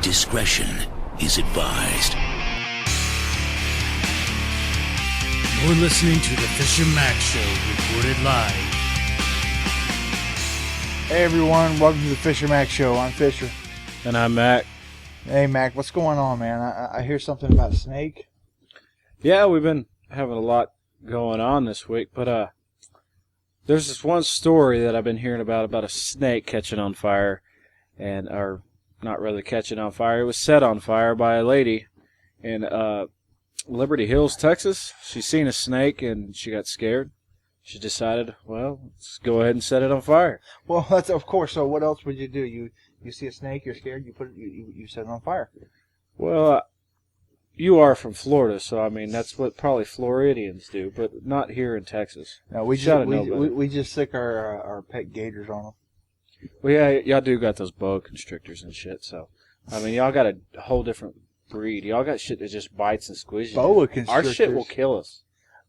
Discretion is advised. You're listening to the Fisher Mack Show, recorded live. Hey everyone, welcome to the Fisher Mack Show. I'm Fisher. And I'm Mac. Hey Mac, what's going on, man? I hear something about a snake. Yeah, we've been having a lot going on this week, but there's this one story that I've been hearing about a snake catching on fire, or not really catching on fire. It was set on fire by a lady in Liberty Hills, Texas. She seen a snake and she got scared. She decided, well, let's go ahead and set it on fire. Well, that's of course. So what else would you do? You see a snake, you're scared, you set it on fire. Well, you are from Florida, so I mean that's what probably Floridians do, but not here in Texas. No, we just stick our pet gators on them. Well, yeah, y'all do got those boa constrictors and shit, so I mean y'all got a whole different breed. Y'all got shit that just bites and squeezes. Boa constrictors. Our shit will kill us.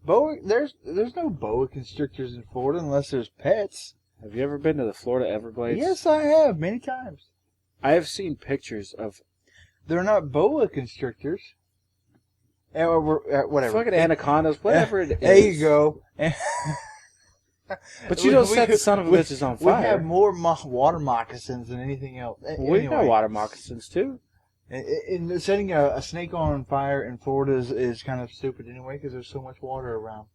There's no boa constrictors in Florida unless there's pets. Have you ever been to the Florida Everglades? Yes, I have, many times. I have seen pictures of... They're not boa constrictors. Whatever. Fucking anacondas, whatever it is. There you go. But you don't set the son of a bitches on fire. We have more water moccasins than anything else. We got water moccasins, too. And setting a snake on fire in Florida is kind of stupid anyway because there's so much water around.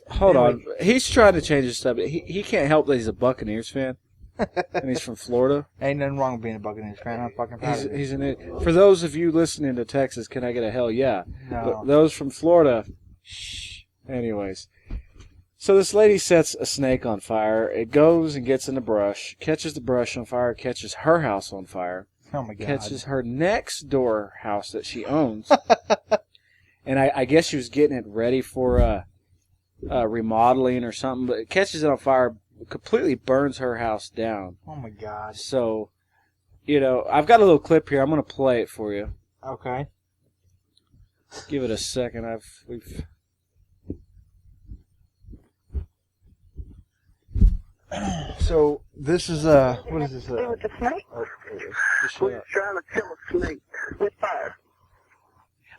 Hold on. He's trying to change his stuff. He can't help that he's a Buccaneers fan. And he's from Florida. Ain't nothing wrong with being a Buccaneers fan. I'm fucking proud of it. He's an idiot. For those of you listening to Texas, can I get a hell yeah? No. But those from Florida, shh. Anyways. So this lady sets a snake on fire. It goes and gets in the brush, catches the brush on fire, catches her house on fire. Oh my God. Catches her next door house that she owns. And I guess she was getting it ready for remodeling or something, but it catches it on fire, completely burns her house down. Oh my God. So, I've got a little clip here. I'm going to play it for you. Okay. Give it a second. We've... So this is what is this? With the snake? We're trying to kill a snake with fire.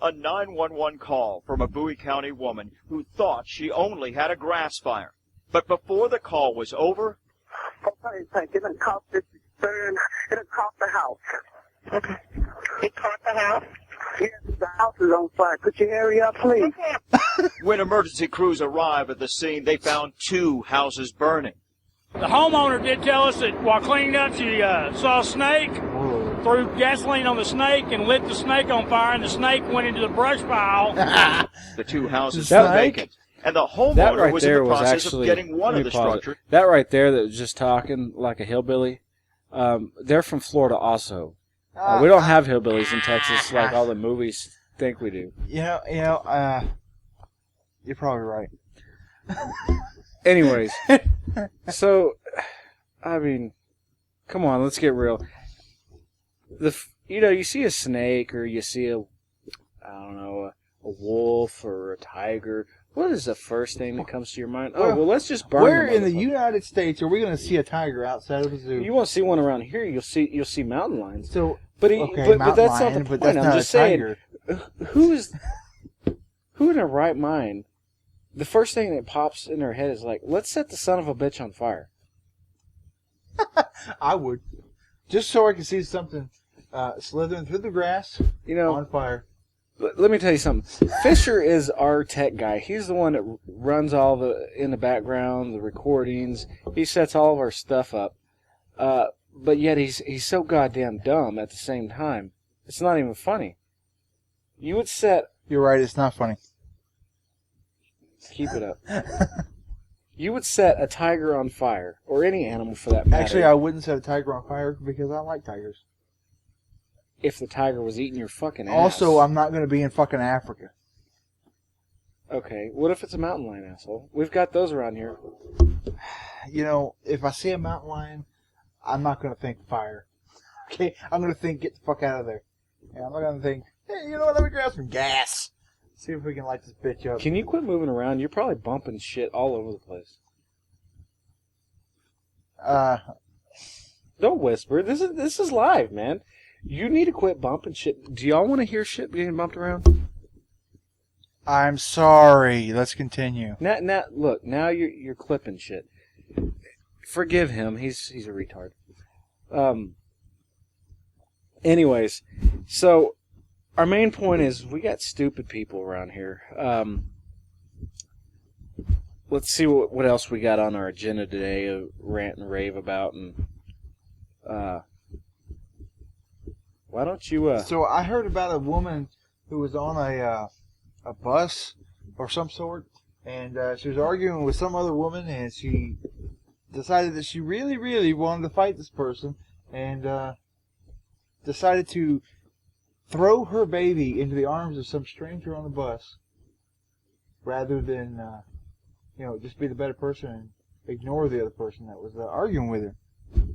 A 911 call from a Bowie County woman who thought she only had a grass fire. But before the call was over, It done caught this burn. It done caught the house. Okay. It caught the house? Yes, the house is on fire. Could you hurry up, please? when emergency crews arrived at the scene, they found 2 houses burning. The homeowner did tell us that while cleaning up, she saw a snake, threw gasoline on the snake, and lit the snake on fire, and the snake went into the brush pile. The 2 houses That- were vacant, and the That homeowner right was in there the was process actually... of getting one let of me the pause it. structure. That right there that was just talking like a hillbilly, they're from Florida also. We don't have hillbillies in Texas like all the movies think we do. You're probably right. Anyways, so, I mean, come on, let's get real. You see a snake or you see a wolf or a tiger. What is the first thing that comes to your mind? Well, let's just burn Where them, in the motherfucker. United States are we going to see a tiger outside of a zoo? You won't see one around here. You'll see mountain lions. So, But okay, but that's mountain not the lion, point. but that's I'm not just a saying, tiger. who in their right mind, the first thing that pops in their head is like, let's set the son of a bitch on fire. I would. Just so I can see something slithering through the grass on fire. Let me tell you something. Fisher is our tech guy. He's the one that runs all in the background, the recordings. He sets all of our stuff up. But yet he's so goddamn dumb at the same time. It's not even funny. You would set... You're right, it's not funny. Keep it up. You would set a tiger on fire, or any animal for that matter. Actually, I wouldn't set a tiger on fire because I like tigers. If the tiger was eating your fucking ass. Also, I'm not going to be in fucking Africa. Okay, what if it's a mountain lion, asshole? We've got those around here. If I see a mountain lion, I'm not going to think fire. Okay? I'm going to think, get the fuck out of there. And I'm not going to think, hey, you know what, let me grab some gas. See if we can light this bitch up. Can you quit moving around? You're probably bumping shit all over the place. Don't whisper. This is live, man. You need to quit bumping shit. Do y'all want to hear shit being bumped around? I'm sorry. Let's continue. Now, look. Now you're clipping shit. Forgive him. He's a retard. Anyways, so our main point is we got stupid people around here. Let's see what else we got on our agenda today. Rant and rave about, and why don't you? So I heard about a woman who was on a bus or some sort, and she was arguing with some other woman, and she decided that she really, really wanted to fight this person, and decided to throw her baby into the arms of some stranger on the bus, rather than just be the better person and ignore the other person that was arguing with her.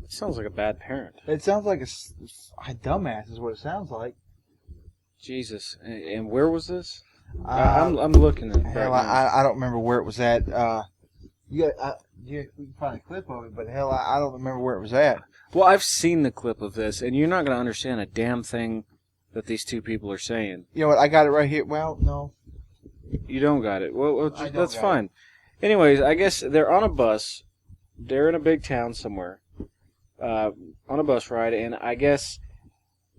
It sounds like a bad parent. It sounds like a dumbass is what it sounds like. Jesus. And where was this? I'm looking at it hell, right now. I don't remember where it was at. We can find a clip of it, but hell, I don't remember where it was at. Well, I've seen the clip of this, and you're not going to understand a damn thing that these two people are saying. You know what? I got it right here. Well, no. You don't got it. Well that's fine. Anyways, I guess they're on a bus. They're in a big town somewhere, on a bus ride, and I guess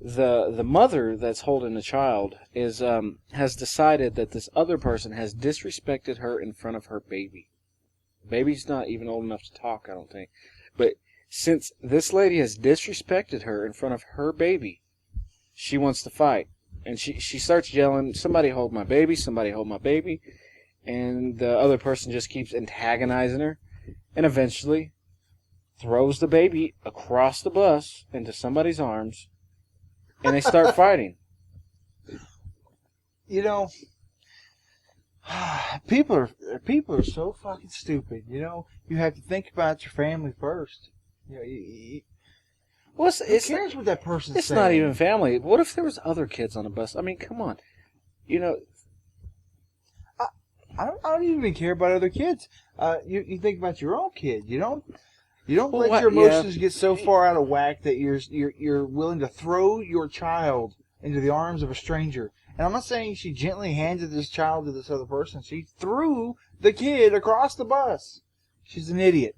the mother that's holding the child has decided that this other person has disrespected her in front of her baby. Baby's not even old enough to talk, I don't think. But since this lady has disrespected her in front of her baby, she wants to fight. And she starts yelling, "Somebody hold my baby, somebody hold my baby." And the other person just keeps antagonizing her, and eventually throws the baby across the bus into somebody's arms, and they start fighting. You know, people are so fucking stupid. You know, you have to think about your family first. You know, Well, who cares what that person's It's saying? not even family. What if there was other kids on the bus? I mean, come on. You know, I don't even care about other kids. You think about your own kid. You don't let your emotions get so far out of whack that you're willing to throw your child into the arms of a stranger. And I'm not saying she gently handed this child to this other person. She threw the kid across the bus. She's an idiot.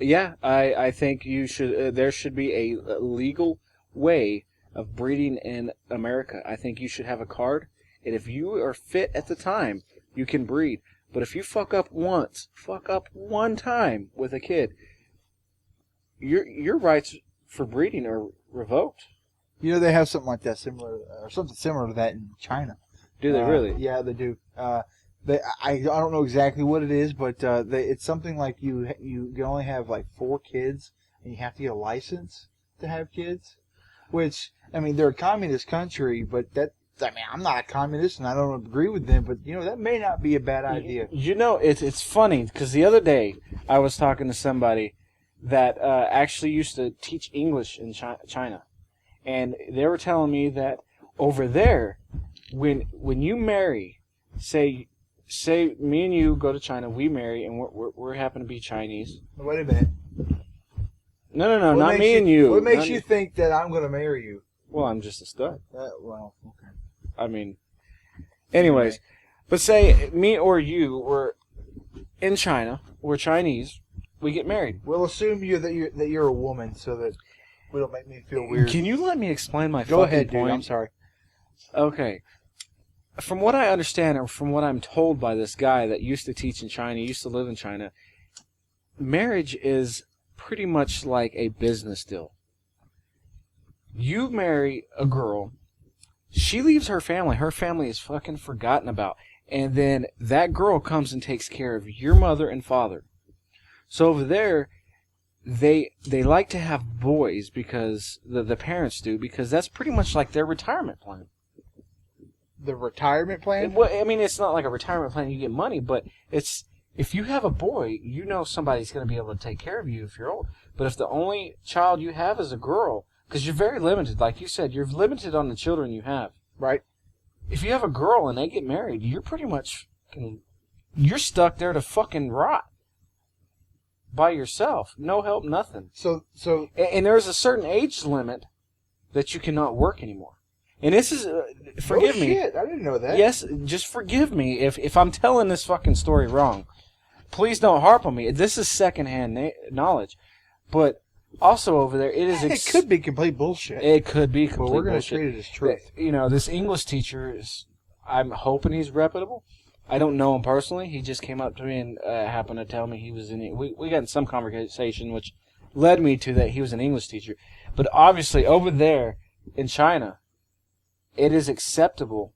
yeah, I think you should. There should be a legal way of breeding in America. I think you should have a card, and if you are fit at the time, you can breed. But if you fuck up one time with a kid, your rights for breeding are revoked. You know, they have something like that, something similar to that in China. Do they really? Yeah, they do. I don't know exactly what it is, but it's something like you can only have like 4 kids, and you have to get a license to have kids. Which, I mean, they're a communist country, but I'm not a communist, and I don't agree with them. But you know, that may not be a bad idea. You know, it's funny because the other day I was talking to somebody that actually used to teach English in China, and they were telling me that over there, when you marry, say me and you go to China, we marry, and we happen to be Chinese. Wait a minute. No, not me and you. What makes you think that I'm going to marry you? Well, I'm just a stud. Well, okay. I mean, anyways, but say me or you were in China, we're Chinese, we get married. We'll assume that you're a woman, so that it'll make me feel weird. Can you let me explain my Go fucking ahead, point? dude. I'm sorry. Okay. From what I understand, or from what I'm told by this guy that used to teach in China, used to live in China, marriage is pretty much like a business deal. You marry a girl, she leaves her family is fucking forgotten about, and then that girl comes and takes care of your mother and father. So over there, they like to have boys because the parents do, because that's pretty much like their retirement plan. The retirement plan? Well, I mean, it's not like a retirement plan, you get money, but it's, if you have a boy, you know somebody's going to be able to take care of you if you're old. But if the only child you have is a girl, because you're very limited, like you said, you're limited on the children you have. Right. If you have a girl and they get married, you're pretty much, you're stuck there to fucking rot by yourself. No help, nothing. So And there's a certain age limit that you cannot work anymore. And this is, forgive me. Shit, I didn't know that. Yes, just forgive me if I'm telling this fucking story wrong. Please don't harp on me. This is secondhand knowledge. But also over there, it is... It could be complete bullshit. It could be complete bullshit. But we're going to treat it as truth. You know, this English teacher is... I'm hoping he's reputable. I don't know him personally. He just came up to me and happened to tell me he was in... We got in some conversation, which led me to that he was an English teacher. But obviously, over there in China, it is acceptable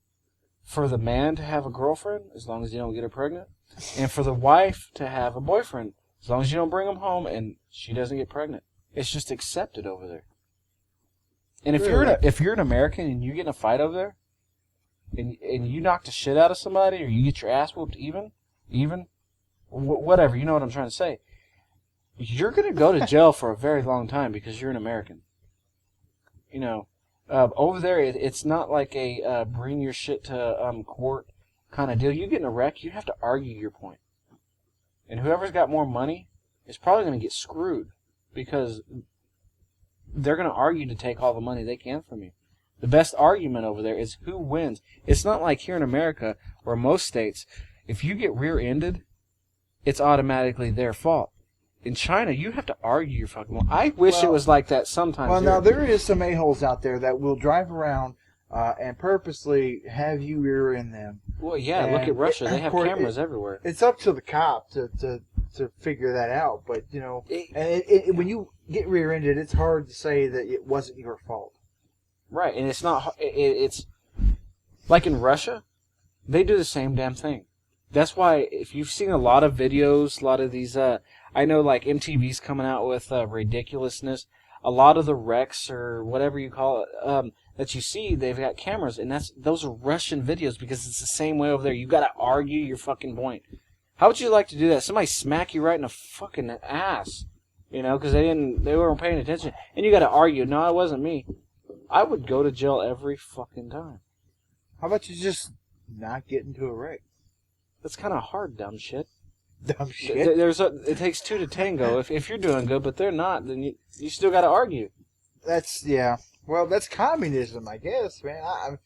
for the man to have a girlfriend as long as you don't get her pregnant, and for the wife to have a boyfriend as long as you don't bring him home and she doesn't get pregnant. It's just accepted over there. And if you're an American and you get in a fight over there, and you knock the shit out of somebody, or you get your ass whooped, whatever, you know what I'm trying to say, you're gonna go to jail for a very long time because you're an American. You know, over there it's not like a bring your shit to court kind of deal. You get in a wreck, you have to argue your point, and whoever's got more money is probably gonna get screwed because they're gonna argue to take all the money they can from you. The best argument over there is who wins. It's not like here in America or most states, if you get rear-ended, it's automatically their fault. In China, you have to argue your fucking... I wish it was like that sometimes. Well, now, there is some a-holes out there that will drive around and purposely have you rear-end them. Well, yeah, look at Russia. They have cameras everywhere. It's up to the cop to figure that out. But, you know, when you get rear-ended, it's hard to say that it wasn't your fault. Right, and it's not... It's like in Russia, they do the same damn thing. That's why if you've seen a lot of videos, a lot of these... I know like MTV's coming out with ridiculousness. A lot of the wrecks or whatever you call it that you see, they've got cameras, and those are Russian videos because it's the same way over there. You got to argue your fucking point. How would you like to do that? Somebody smack you right in the fucking ass, you know, because they weren't paying attention, and you got to argue. No, it wasn't me. I would go to jail every fucking time. How about you just not get into a wreck? That's kind of hard, dumb shit. Dumb shit. It takes two to tango. If you're doing good, but they're not, then you still got to argue. Yeah. Well, that's communism, I guess, man.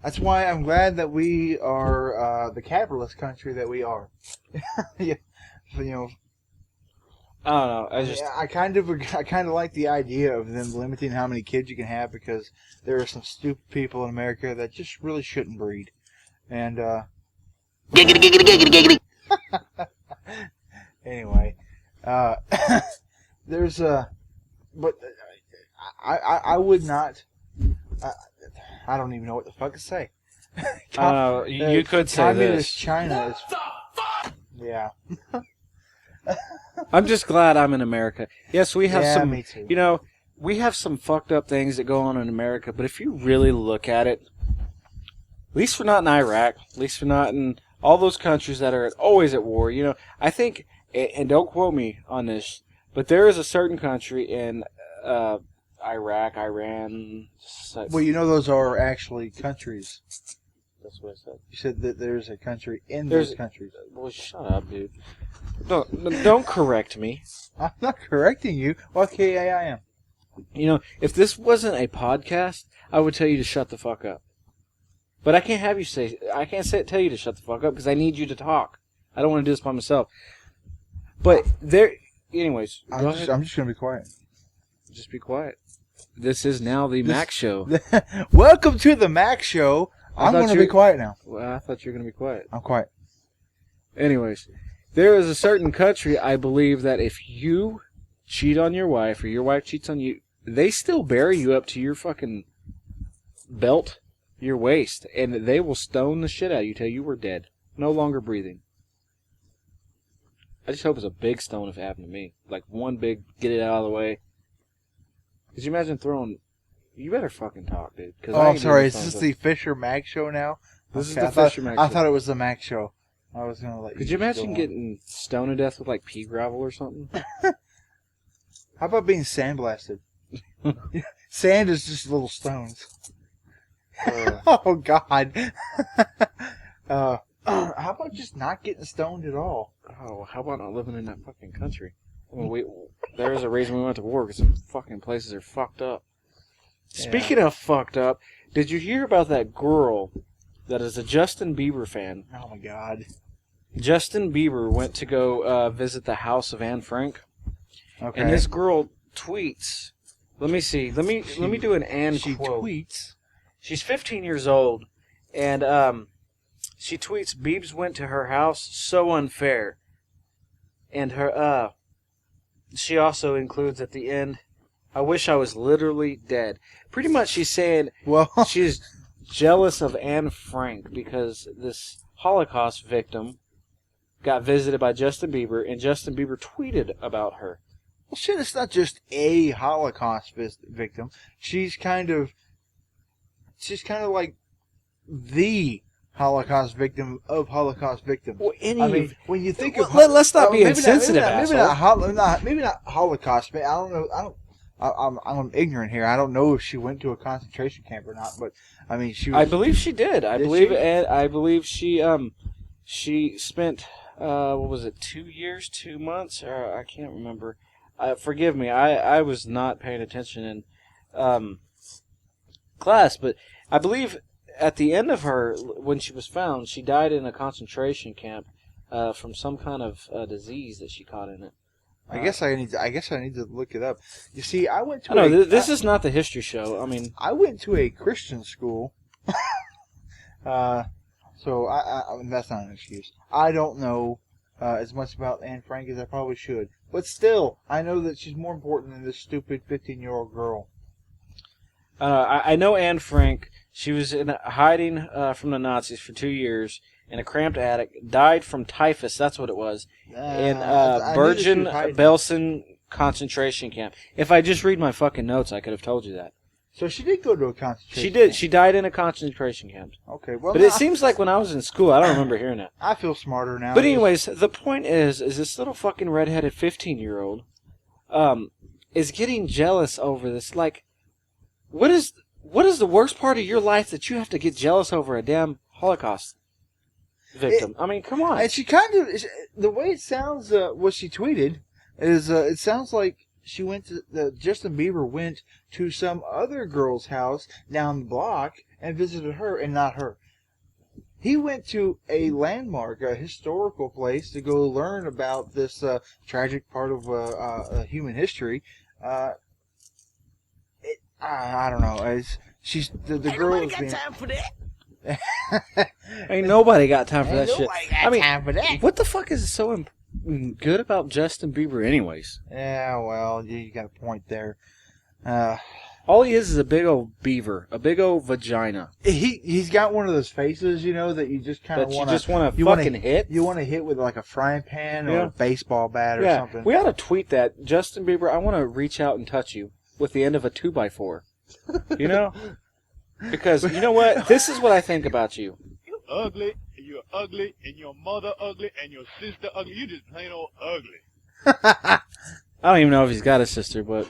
That's why I'm glad that we are the capitalist country that we are. Yeah, you know. I don't know. I kind of like the idea of them limiting how many kids you can have because there are some stupid people in America that just really shouldn't breed, and Giggity, giggity, giggity, giggity. anyway, there's but I would not. I don't even know what the fuck to say. You could say Communist this. China is. Yeah. I'm just glad I'm in America. Yes, we have some. Me too. You know, we have some fucked up things that go on in America, but if you really look at it, at least we're not in Iraq. At least we're not in all those countries that are always at war. You know, I think, and don't quote me on this, but there is a certain country in Iraq, Iran. Well, you know those are actually countries. That's what I said. You said that there's a country in those countries. Well, shut up, dude. Don't correct me. I'm not correcting you. Okay, I am. You know, if this wasn't a podcast, I would tell you to shut the fuck up. But I can't have you say. I can't tell you to shut the fuck up because I need you to talk. I don't want to do this by myself. But there, anyways. I'm just gonna be quiet. Just be quiet. This is now the Mac Show. Welcome to the Mac Show. I'm going to be quiet now. Well, I thought you were going to be quiet. I'm quiet. Anyways, there is a certain country, I believe, that if you cheat on your wife or your wife cheats on you, they still bury you up to your fucking belt, your waist, and they will stone the shit out of you till you were dead, no longer breathing. I just hope it's a big stone if it happened to me. Like one big, get it out of the way. Could you imagine throwing... You better fucking talk, dude. I'm sorry. Is this the Fisher Mack Show now? This is the Fisher Mack Show. I thought it was the Mac Show. I was going to let you... Could you imagine getting stoned to death with, like, pea gravel or something? How about being sandblasted? Sand is just little stones. Oh, God. How about just not getting stoned at all? Oh, how about not living in that fucking country? There's a reason we went to war, because some fucking places are fucked up. Yeah. Speaking of fucked up, did you hear about that girl that is a Justin Bieber fan? Oh my God. Justin Bieber went to go visit the house of Anne Frank. Okay. And this girl tweets. Let me see. Let me do an Anne she quote. Tweets. She's 15 years old, and she tweets, "Biebs went to her house, so unfair." And her she also includes at the end, "I wish I was literally dead." Pretty much she's saying she's jealous of Anne Frank because this Holocaust victim got visited by Justin Bieber, and Justin Bieber tweeted about her. Well, shit, it's not just a Holocaust victim. She's kind of like the Holocaust victim of Holocaust victims. Well, I mean, when you think of let's not be insensitive, maybe not Holocaust. I don't know. I'm ignorant here. I don't know if she went to a concentration camp or not. But I mean, I believe she did. I believe she spent what was it, 2 years, 2 months, or I can't remember. Forgive me. I was not paying attention in class, but I believe at the end of her, when she was found, she died in a concentration camp from some kind of disease that she caught in it. I guess I need to look it up. You see, I went to. This is not the history show. I mean, I went to a Christian school, so that's not an excuse. I don't know as much about Anne Frank as I probably should, but still, I know that she's more important than this stupid 15-year-old girl. I know Anne Frank. She was in hiding from the Nazis for 2 years in a cramped attic. Died from typhus. That's what it was. In Bergen-Belsen concentration camp. If I just read my fucking notes, I could have told you that. So she did go to a concentration She did. camp. She died in a concentration camp. Okay, well, but it seems like when I was in school, I don't remember hearing that. I feel smarter now. But anyways, the point is this little fucking redheaded 15-year-old is getting jealous over this. Like, what is the worst part of your life that you have to get jealous over a damn Holocaust victim? I mean, come on. And she kind of, the way it sounds, what she tweeted is, it sounds like she went to, Justin Bieber went to some other girl's house down the block and visited her and not her. He went to a landmark, a historical place to go learn about this tragic part of human history. I don't know. She's the girl is being. Time for that. Ain't nobody got time for that shit. I mean, time for that. What the fuck is so good about Justin Bieber, anyways? Yeah, well, you got a point there. All he is a big old beaver, a big old vagina. He's got one of those faces, you know, that you just kind of want to fucking hit. You want to hit with like a frying pan or a baseball bat or something. We ought to tweet that, Justin Bieber. I want to reach out and touch you with the end of a 2x4. You know, because you know what? This is what I think about you. You're ugly, and you're ugly, and your mother ugly, and your sister ugly. You just plain old ugly. I don't even know if he's got a sister, but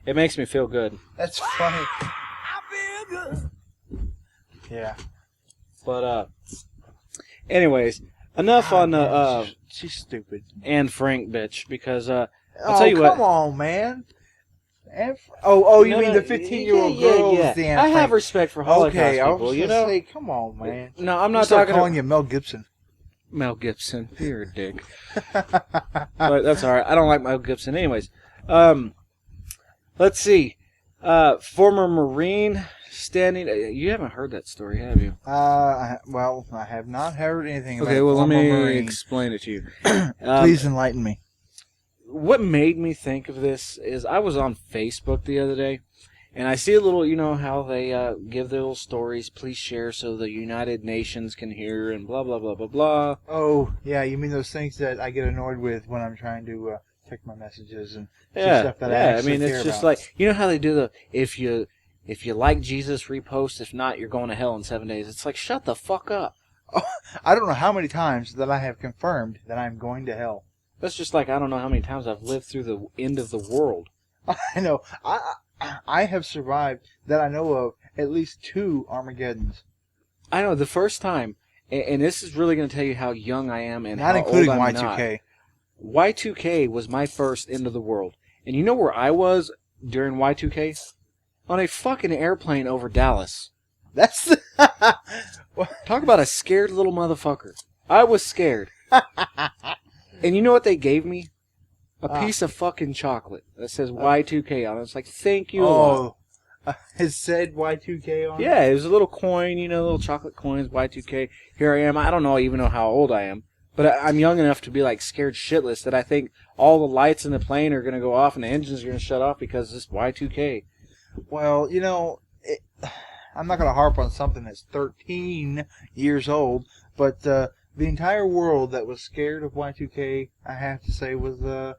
it makes me feel good. That's funny. I feel good. Yeah. But anyways, enough on the she's stupid. Anne Frank bitch, because I'll tell you what. Come on, man. You mean the 15-year-old girl? Yeah. I have respect for Holocaust people, you know? Say, come on, man. No, I'm not talking calling you Mel Gibson. Mel Gibson. You're a dick. But that's all right. I don't like Mel Gibson. Anyways, let's see. Former Marine standing... You haven't heard that story, have you? Well, I have not heard anything about Okay, well, let me Marine. explain it to you. Please enlighten me. What made me think of this is I was on Facebook the other day, and I see a little, you know, how they give their little stories, please share so the United Nations can hear, and blah, blah, blah, blah, blah. Oh, yeah, you mean those things that I get annoyed with when I'm trying to check my messages and see Yeah, stuff that yeah. I I mean, it's just about. like, you know how they do the, if you like Jesus, repost, if not, you're going to hell in 7 days. It's like, shut the fuck up. Oh, I don't know how many times that I have confirmed that I'm going to hell. That's just like, I don't know how many times I've lived through the end of the world. I know. I have survived that I know of at least 2 Armageddons. I know, the first time, and this is really going to tell you how young I am and Not how including old I'm Y2K. Y2K was my first into the world. And you know where I was during Y2K? On a fucking airplane over Dallas. That's the... Talk about a scared little motherfucker. I was scared. And you know what they gave me? A piece of fucking chocolate that says Y2K on it. It's like, thank you a lot. It said Y2K on it? Yeah, it was a little coin, little chocolate coins, Y2K. Here I am. I don't even know how old I am. But I'm young enough to be like scared shitless that I think all the lights in the plane are going to go off and the engines are going to shut off because it's Y2K. Well, I'm not going to harp on something that's 13 years old, but the entire world that was scared of Y2K, I have to say, was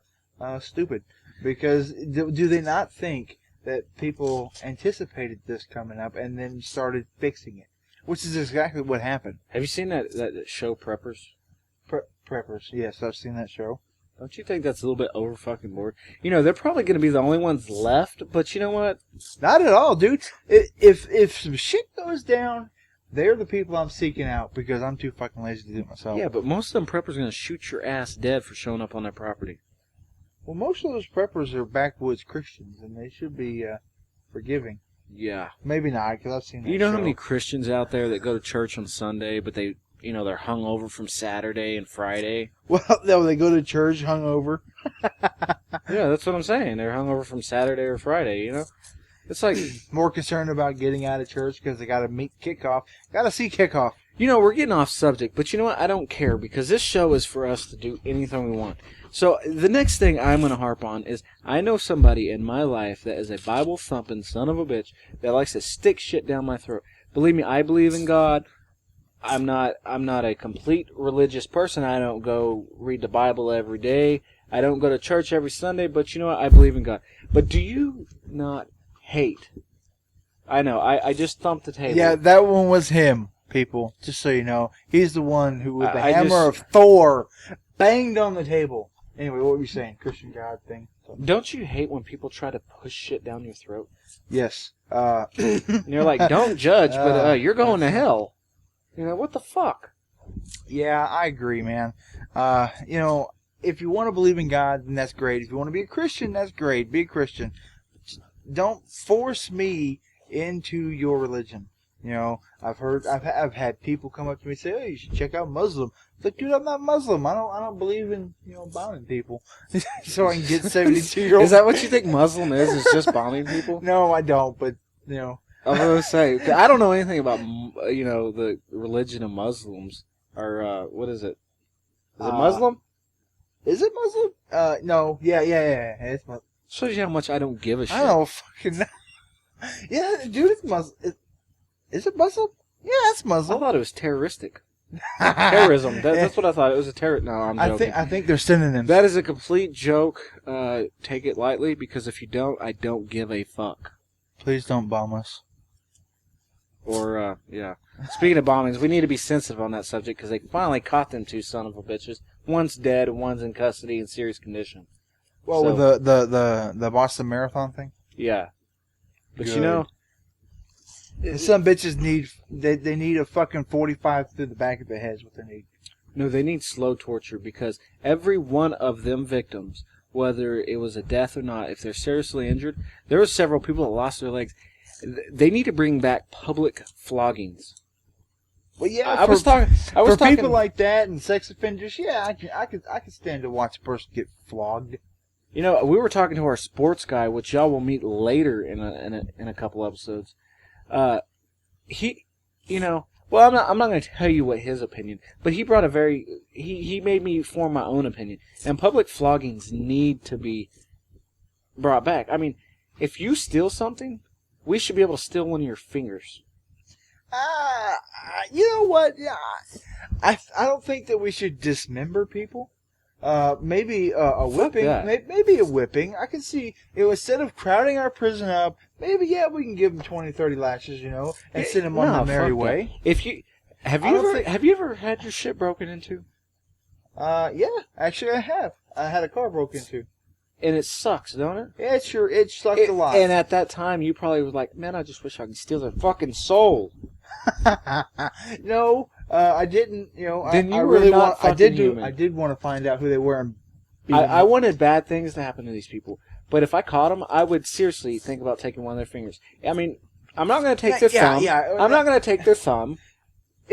stupid. Because do they not think that people anticipated this coming up and then started fixing it? Which is exactly what happened. Have you seen that show Preppers? Preppers, yes, I've seen that show. Don't you think that's a little bit over fucking bored? They're probably going to be the only ones left, but you know what? Not at all, dude. If some shit goes down, they're the people I'm seeking out because I'm too fucking lazy to do it myself. Yeah, but most of them preppers are going to shoot your ass dead for showing up on their property. Well, most of those preppers are backwoods Christians, and they should be forgiving. Yeah. Maybe not, because I've seen that You know show. how many Christians out there that go to church on Sunday, but they're hungover from Saturday and Friday? Well, no, they go to church hungover. Yeah, that's what I'm saying. They're hungover from Saturday or Friday, It's like... More concerned about getting out of church because they got to meet kickoff. Got to see kickoff. We're getting off subject, but you know what? I don't care because this show is for us to do anything we want. So the next thing I'm going to harp on is I know somebody in my life that is a Bible-thumping son of a bitch that likes to stick shit down my throat. Believe me, I believe in God. I'm not a complete religious person. I don't go read the Bible every day. I don't go to church every Sunday, but you know what? I believe in God. But do you not hate? I know, I just thumped the table. Yeah, that one was him, people. Just so you know. He's the one who, with the I hammer of Thor, banged on the table. Anyway, what were you saying? Christian God thing? Don't you hate when people try to push shit down your throat? Yes. And you're like, don't judge, but you're going to hell. What the fuck? Yeah, I agree, man. If you want to believe in God, then that's great. If you want to be a Christian, that's great. Be a Christian. Don't force me into your religion. I've had people come up to me and say, "Oh, you should check out Muslim." It's like, dude, I'm not Muslim. I don't believe in bombing people. So I can get 72-year-old. Is that what you think Muslim is? Is just bombing people? No, I don't. But I was gonna say I don't know anything about the religion of Muslims or what is it? Is it Muslim? Is it Muslim? No. Yeah. It's Muslim. Shows you how much I don't give a shit. I don't fucking know. Yeah, dude, it's Muslim. Is it Muslim? Yeah, it's Muslim. I thought it was terroristic. Terrorism. That's what I thought. It was a terror. No, I'm joking. I think they're synonyms. That is a complete joke. Take it lightly because if you don't, I don't give a fuck. Please don't bomb us. Or, yeah. Speaking of bombings, we need to be sensitive on that subject because they finally caught them two son of a bitches. One's dead and one's in custody in serious condition. Well, with the Boston Marathon thing? Yeah. But Good. Some bitches they need a fucking 45 through the back of the head is what they need. No, they need slow torture because every one of them victims, whether it was a death or not, if they're seriously injured, there were several people that lost their legs. They need to bring back public floggings. Well, yeah, I was talking people like that and sex offenders. Yeah, I could stand to watch a person get flogged. We were talking to our sports guy, which y'all will meet later in a couple episodes. Well, I'm not going to tell you what his opinion, but he brought he made me form my own opinion. And public floggings need to be brought back. I mean, if you steal something, we should be able to steal one of your fingers. You know what? Yeah, I don't think that we should dismember people. Maybe a whipping. Maybe a whipping. I can see, instead of crowding our prison up, maybe we can give them 20, 30 lashes, and send them on their merry way. If you have you ever had your shit broken into? Yeah, actually I have. I had a car broken into. And it sucks, don't it? Yeah, it sucked a lot. And at that time, you probably was like, man, I just wish I could steal their fucking soul. No, I didn't. Then I really not I did human. I did want to find out who they were and I wanted bad things to happen to these people. But if I caught them, I would seriously think about taking one of their fingers. I mean, I'm not going to take their thumb. I'm not going to take their thumb.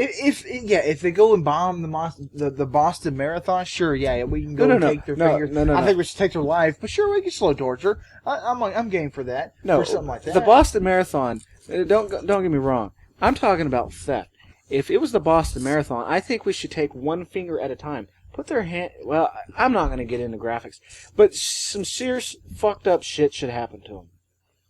If they go and bomb the Boston Marathon, sure, we can go take their fingers. No. I think we should take their life, but sure, we can slow torture. I'm game for that. No, for something like that. The Boston Marathon. Don't get me wrong. I'm talking about theft. If it was the Boston Marathon, I think we should take one finger at a time. Put their hand. Well, I'm not going to get into graphics, but some serious fucked up shit should happen to them,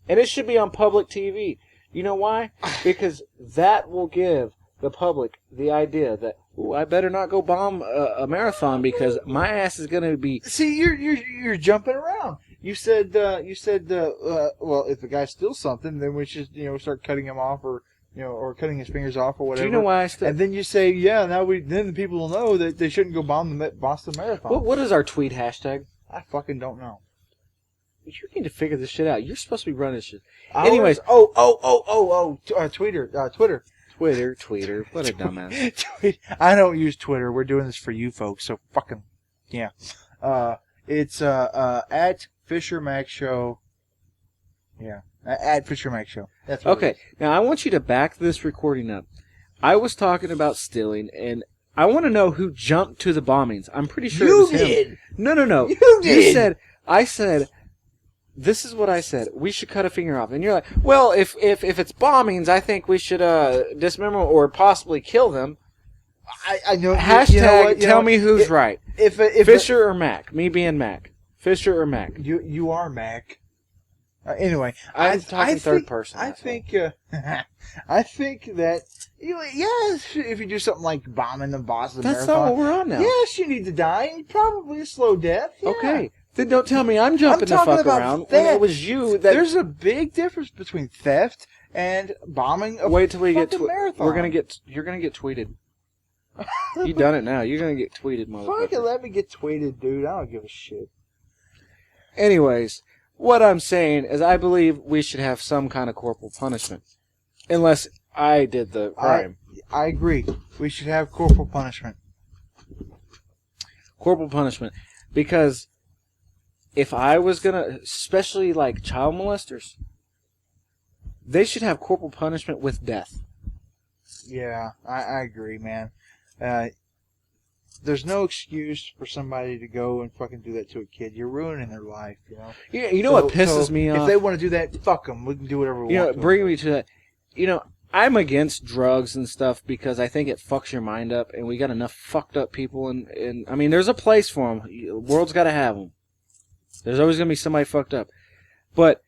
and it should be on public TV. You know why? Because that will give the public the idea that I better not go bomb a marathon because my ass is going to be. See, you're jumping around. You said well, if the guy steals something, then we should start cutting him off or cutting his fingers off or whatever. Do you know why I still? And then you say, then the people will know that they shouldn't go bomb the Boston Marathon. What is our tweet hashtag? I fucking don't know. You need to figure this shit out. You're supposed to be running shit. Anyways, Twitter. Twitter. What a dumbass. I don't use Twitter. We're doing this for you folks, so fucking yeah. It's at Fisher Mack Show. Yeah, at Fisher Mack Show. That's what okay. Now I want you to back this recording up. I was talking about stealing, and I want to know who jumped to the bombings. I'm pretty sure it was him. No. You did. I said. This is what I said. We should cut a finger off. And you're like, well, if it's bombings, I think we should dismember or possibly kill them. I know. Hashtag tell me who's right. If Fisher or Mac? Me being Mac. Fisher or Mac? You are Mac. Anyway, I'm talking third person. I think that if you do something like bombing the Boston Marathon, that's not what we're on now. Yes, you need to die. Probably a slow death. Yeah. Okay. Then don't tell me I'm jumping the fuck around theft. when it was you that... There's a big difference between theft and bombing a Wait till we get marathon. You're gonna get tweeted. You done it now. You're gonna get tweeted, motherfucker. Fucking let me get tweeted, dude. I don't give a shit. Anyways, what I'm saying is I believe we should have some kind of corporal punishment. Unless I did the crime. I agree. We should have corporal punishment. Corporal punishment. Because... if I was gonna, especially like child molesters, they should have corporal punishment with death. Yeah, I agree, man. There's no excuse for somebody to go and fucking do that to a kid. You're ruining their life, you know. Yeah, you know what pisses me off? If they want to do that, fuck them. We can do whatever we want. Bring me to that. I'm against drugs and stuff because I think it fucks your mind up, and we got enough fucked up people, and I mean, there's a place for them. The world's got to have them. There's always going to be somebody fucked up. But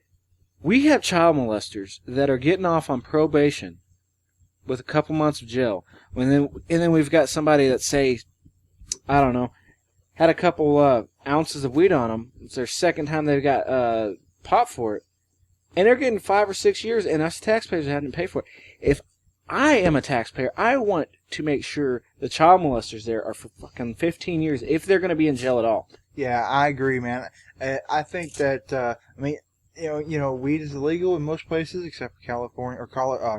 we have child molesters that are getting off on probation with a couple months of jail. And then we've got somebody that, say, I don't know, had a couple ounces of weed on them. It's their second time they've got pot for it. And they're getting 5 or 6 years, and us taxpayers are having to pay for it. If I am a taxpayer, I want to make sure the child molesters there are for fucking 15 years if they're going to be in jail at all. Yeah, I agree, man. I think that weed is illegal in most places except for California or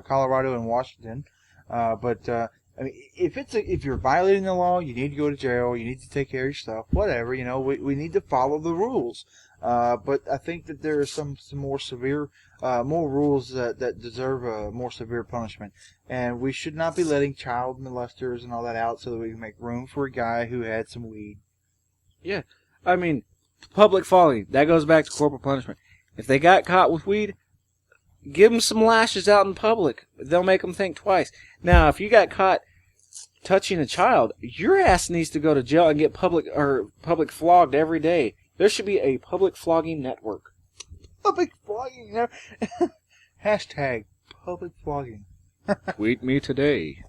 Colorado and Washington. But if you're violating the law, you need to go to jail. You need to take care of your stuff. Whatever, we need to follow the rules. But I think that there are some more severe, more rules that deserve a more severe punishment. And we should not be letting child molesters and all that out so that we can make room for a guy who had some weed. Yeah. I mean, public flogging, that goes back to corporal punishment. If they got caught with weed, give them some lashes out in public. They'll make them think twice. Now, if you got caught touching a child, your ass needs to go to jail and get public flogged every day. There should be a public flogging network. Public flogging network. Hashtag public flogging. Tweet me today.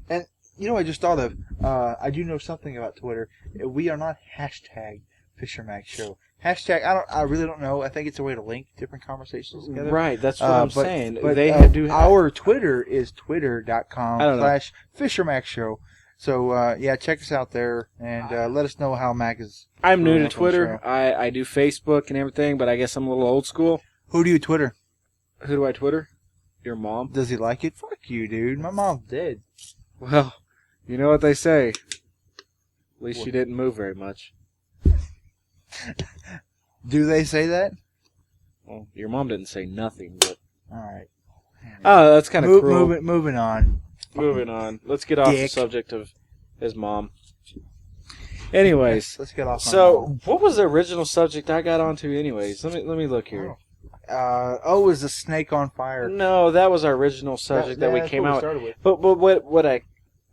And I just thought of, I do know something about Twitter. We are not hashtag Fisher Mack Show. Hashtag, I really don't know. I think it's a way to link different conversations together. Right, that's what I'm saying. But our Twitter is twitter.com/Fisher Mack Show. So, check us out there and let us know how Mac is. I'm new to Twitter. I do Facebook and everything, but I guess I'm a little old school. Who do you Twitter? Who do I Twitter? Your mom. Does he like it? Fuck you, dude. My mom's dead. Well, you know what they say. At least you didn't move very much. Do they say that? Well, your mom didn't say nothing, but... All right. Oh, that's kind of cruel. Moving on. Moving on. Let's get off the Dick. subject of his mom. Anyways, Let's get off. so what was the original subject I got onto? Anyways, let me look here. It was a snake on fire. No, that was our original subject that we came out with. But what I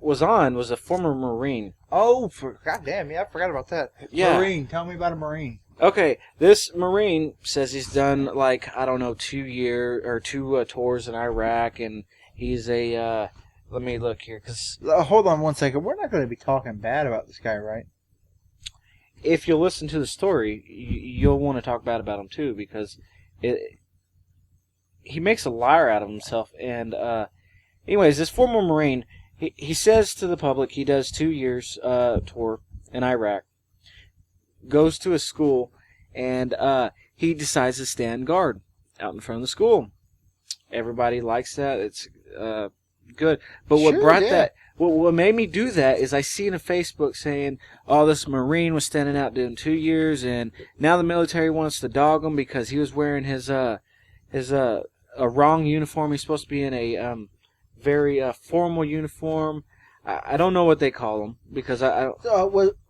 was on was a former Marine. Oh, goddamn! Yeah, I forgot about that. Yeah. Marine. Tell me about a Marine. Okay, this Marine says he's done like I don't know 2 tours in Iraq, and he's a. Let me look here, cause Hold on one second. We're not going to be talking bad about this guy, right? if you listen to the story, you'll want to talk bad about him too, because he makes a liar out of himself. And anyways, this former Marine, he says to the public he does 2 years tour in Iraq, goes to a school, and he decides to stand guard out in front of the school. Everybody likes that. It's good. But what brought that... What made me do that is I see in a Facebook saying, oh, this Marine was standing out doing 2 years, and now the military wants to dog him because he was wearing his a wrong uniform. He's supposed to be in a very formal uniform. I don't know what they call him because I don't...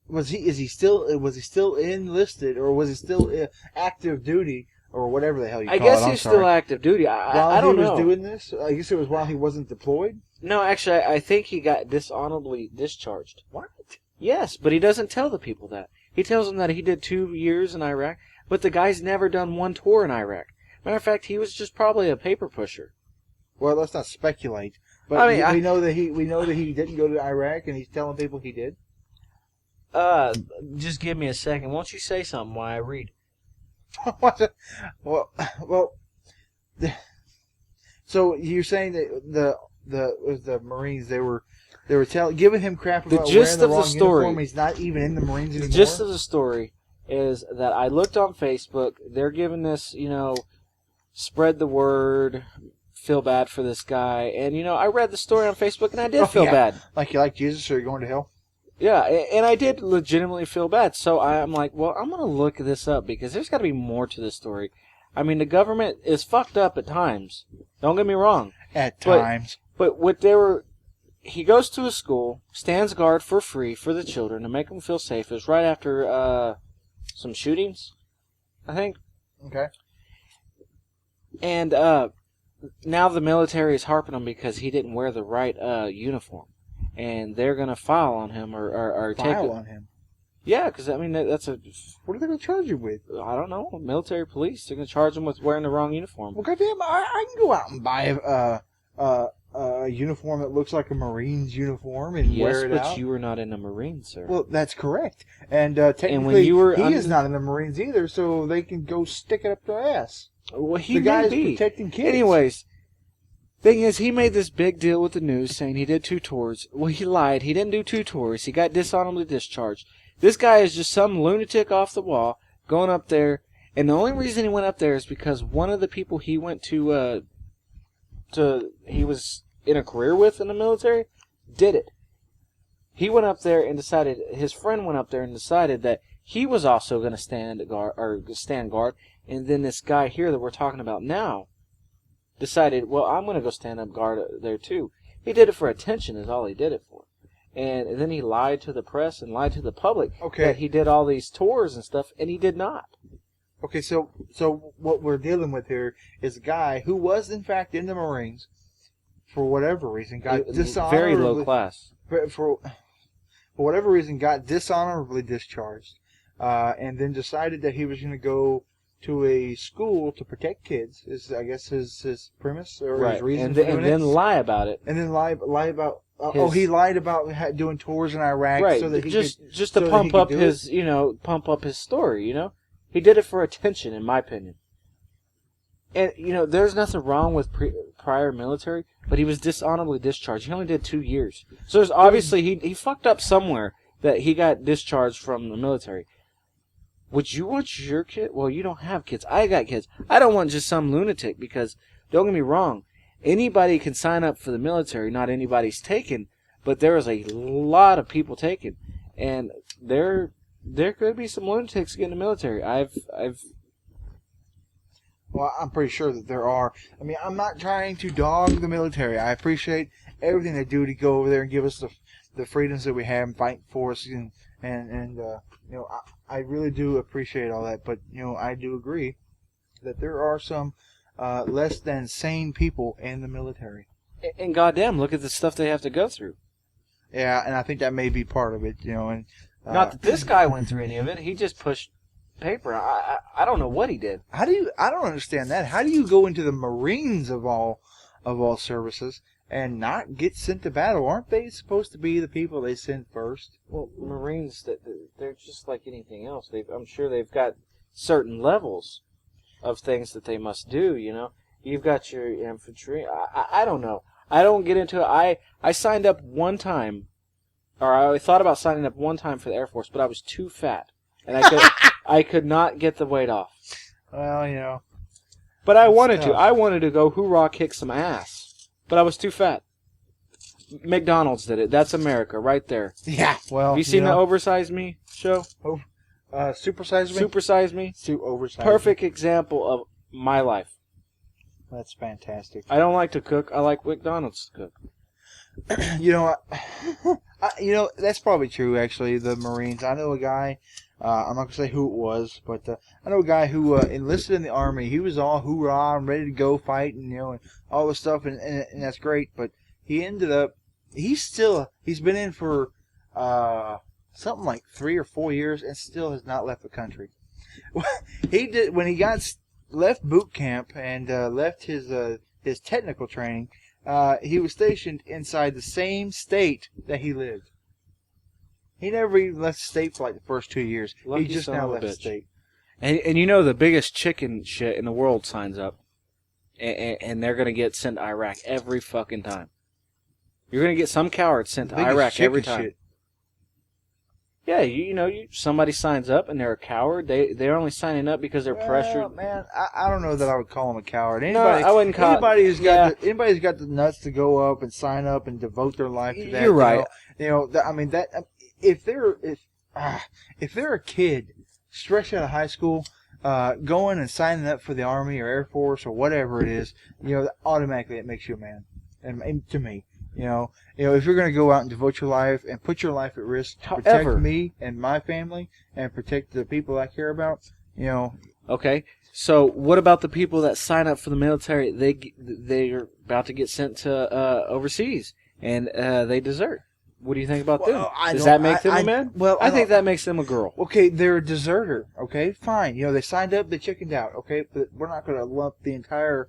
Was he still enlisted, or was he still active duty, or whatever the hell you call it? I guess he's still active duty. I don't know. While he was doing this, I guess it was while he wasn't deployed. No, actually, I think he got dishonorably discharged. What? Yes, but he doesn't tell the people that. He tells them that he did 2 years in Iraq, but the guy's never done 1 tour in Iraq. Matter of fact, he was just probably a paper pusher. Well, let's not speculate. But I mean, we know that he didn't go to Iraq, and he's telling people he did. Just give me a second. Won't you say something while I read? well. So you're saying that the Marines they were giving him crap about wearing the wrong uniform. He's not even in the Marines anymore. The gist of the story is that I looked on Facebook. They're giving this, spread the word, feel bad for this guy, and I read the story on Facebook and I did feel bad. Like you like Jesus, or you're going to hell. Yeah, and I did legitimately feel bad. So I'm like, well, I'm going to look this up because there's got to be more to this story. I mean, the government is fucked up at times. Don't get me wrong. At times. But he goes to a school, stands guard for free for the children to make them feel safe. It was right after some shootings, I think. Okay. And now the military is harping him because he didn't wear the right uniform. And they're going to file on him or take File on him? Yeah, because, I mean, that's a... What are they going to charge you with? I don't know. Military police. They're going to charge him with wearing the wrong uniform. Well, goddamn, I can go out and buy a uniform that looks like a Marine's uniform and wear it out. Yes, but you were not in the Marines, sir. Well, that's correct. And technically, he is not in the Marines either, so they can go stick it up their ass. Well, he the guy's may be. Protecting kids. Anyways, thing is, he made this big deal with the news saying he did 2 tours. Well, he lied. He didn't do 2 tours. He got dishonorably discharged. This guy is just some lunatic off the wall going up there, and the only reason he went up there is because one of the people he went to he was in a career with in the military did it. He went up there and decided, his friend went up there and decided that he was also going to stand guard, and then this guy here that we're talking about now decided, well, I'm going to go stand up guard there too. He did it for attention is all he did it for. And then he lied to the press and lied to the public that he did all these tours and stuff, and he did not. Okay, so what we're dealing with here is a guy who was, in fact, in the Marines, for whatever reason, got dishonorably... Very low class. For whatever reason, got dishonorably discharged, and then decided that he was going to go to a school to protect kids, is, I guess, his premise, or his reason for doing it. And then lie about it. And then lie about... he lied about doing tours in Iraq, so that he just to pump up his, pump up his story. He did it for attention, in my opinion. And there's nothing wrong with prior military, but he was dishonorably discharged. He only did 2 years, so there's obviously he fucked up somewhere that he got discharged from the military. Would you want your kid? Well, you don't have kids. I got kids. I don't want just some lunatic because don't get me wrong. Anybody can sign up for the military, not anybody's taken, but there is a lot of people taken, and there could be some lunatics getting in the military. Well, I'm pretty sure that there are. I mean, I'm not trying to dog the military. I appreciate everything they do to go over there and give us the freedoms that we have and fight for us, and you know, I really do appreciate all that. But you know, I do agree that there are some less than sane people in the military. And goddamn, look at the stuff they have to go through. Yeah, and I think that may be part of it. You know, and not that this guy went through any of it. He just pushed paper. I don't know what he did. I don't understand that. How do you go into the Marines of all services and not get sent to battle? Aren't they supposed to be the people they send first? Well, Marines, they're just like anything else. I'm sure they've got certain levels of things that they must do, you know. You've got your infantry. I don't know. I don't get into it. I signed up one time, or I thought about signing up one time for the Air Force, but I was too fat. And I could not get the weight off. Well, you know. But I wanted to. I wanted to go hoorah kick some ass. But I was too fat. McDonald's did it. That's America right there. Yeah, well. Have you seen the Oversize Me show? Supersize Me? Supersize Me? Oversize Perfect example of my life. That's fantastic. I don't like to cook. I like McDonald's to cook. You know, that's probably true, actually, the Marines. I know a guy, I'm not going to say who it was, but I know a guy who enlisted in the Army. He was all hoorah and ready to go fight and, you know, and all this stuff, and that's great, but he ended up, he's been in for something like 3 or 4 years and still has not left the country. He did, when he left boot camp and left his technical training, he was stationed inside the same state that he lived. He never even left the state for like the first 2 years. Lucky he just now left the state. And you know the biggest chicken shit in the world signs up, and they're going to get sent to Iraq every fucking time. You're going to get some coward sent to Iraq every time. Shit. Yeah, you know, somebody signs up and they're a coward. They're only signing up because they're pressured. Man, I don't know that I would call them a coward. Anybody, no, I wouldn't call anybody's got the nuts to go up and sign up and devote their life to that. You're right. You know, I mean that if they're a kid fresh out of high school, going and signing up for the Army or Air Force or whatever it is, you know, automatically it makes you a man. And to me. You know, if you're going to go out and devote your life and put your life at risk to protect me and my family and protect the people I care about, you know. Okay, so what about the people that sign up for the military? They're about to get sent to overseas and they desert. What do you think about them? Does that make them a man? Well, I think that makes them a girl. Okay, they're a deserter. Okay, fine. You know, they signed up, they chickened out. Okay, but we're not going to lump the entire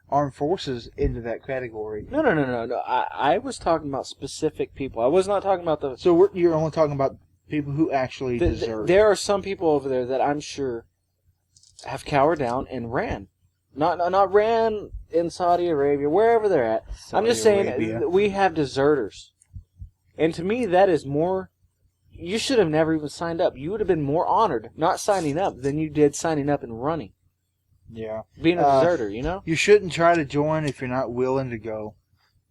armed forces into that category. No. I was talking about specific people. I was not talking about the... So you're only talking about people who actually desert. There are some people over there that I'm sure have cowered down and ran. Not ran in Saudi Arabia, wherever they're at. I'm just saying, we have deserters. And to me, that is more... You should have never even signed up. You would have been more honored not signing up than you did signing up and running. Yeah. Being a deserter, you know? You shouldn't try to join if you're not willing to go.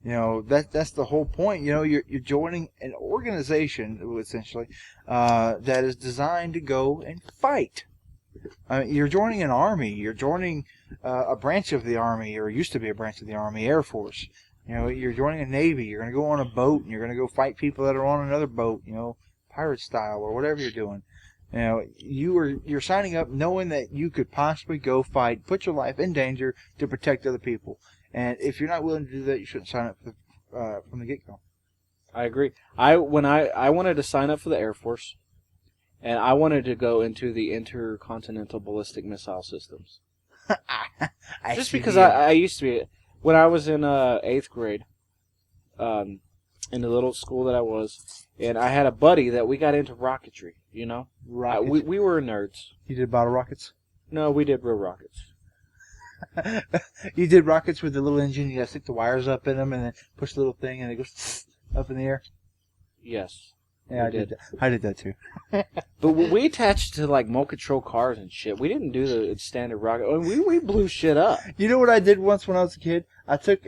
You know, that's the whole point. You know, you're joining an organization, essentially, that is designed to go and fight. You're joining an army. You're joining a branch of the Army, or used to be a branch of the Army, Air Force. You know, you're joining a Navy. You're going to go on a boat, and you're going to go fight people that are on another boat, you know, pirate style, or whatever you're doing. You know, you're signing up knowing that you could possibly go fight, put your life in danger to protect other people. And if you're not willing to do that, you shouldn't sign up from the get-go. I agree. I wanted to sign up for the Air Force, and I wanted to go into the intercontinental ballistic missile systems. Just because I used to be, when I was in 8th grade, in the little school that I was, and I had a buddy that we got into rocketry, you know? We were nerds. You did bottle rockets? No, we did real rockets. You did rockets with the little engine, you gotta stick the wires up in them and then push the little thing and it goes up in the air? Yes. Yeah, I did that too. But we attached to like remote control cars and shit. We didn't do the standard rocket. I mean, we blew shit up. You know what I did once when I was a kid? I took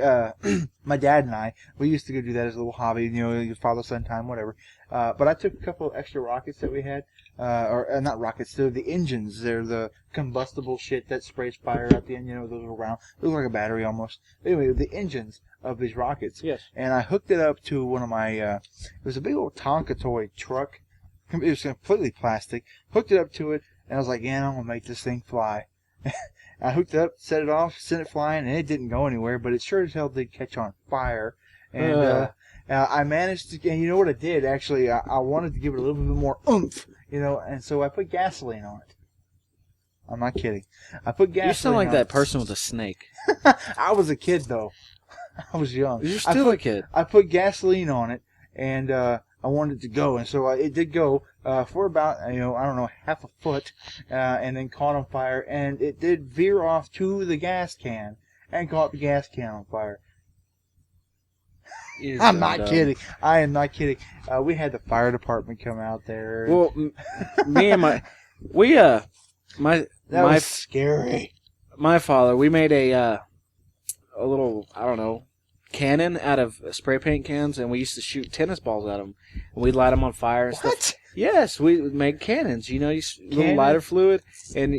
my dad and we used to go do that as a little hobby. You know, your father-son time, whatever. But I took a couple of extra rockets that we had, or not rockets. They're the engines. They're the combustible shit that sprays fire at the end. You know, those are round. They look like a battery almost. Anyway, the engines of these rockets. Yes. And I hooked it up to one of my. It was a big old Tonka toy truck. It was completely plastic. Hooked it up to it, and I was like, "Yeah, I'm gonna make this thing fly." I hooked it up, set it off, sent it flying, and it didn't go anywhere. But it sure as hell did catch on fire. And I managed to. And you know what I did? Actually, I wanted to give it a little bit more oomph. You know, and so I put gasoline on it. I'm not kidding. I put gasoline. You sound like on that it. person with a snake. I was a kid though. I was young. You're still a kid. I put gasoline on it, and I wanted it to go, and so it did go for about I don't know, half a foot, and then caught on fire, and it did veer off to the gas can and caught the gas can on fire. I'm not kidding. I am not kidding. We had the fire department come out there. Well, me and my was scary. My father, we made a little, I don't know, cannon out of spray paint cans, and we used to shoot tennis balls at them. And we'd light them on fire and stuff. Yes, we made cannons. You know, little lighter fluid, and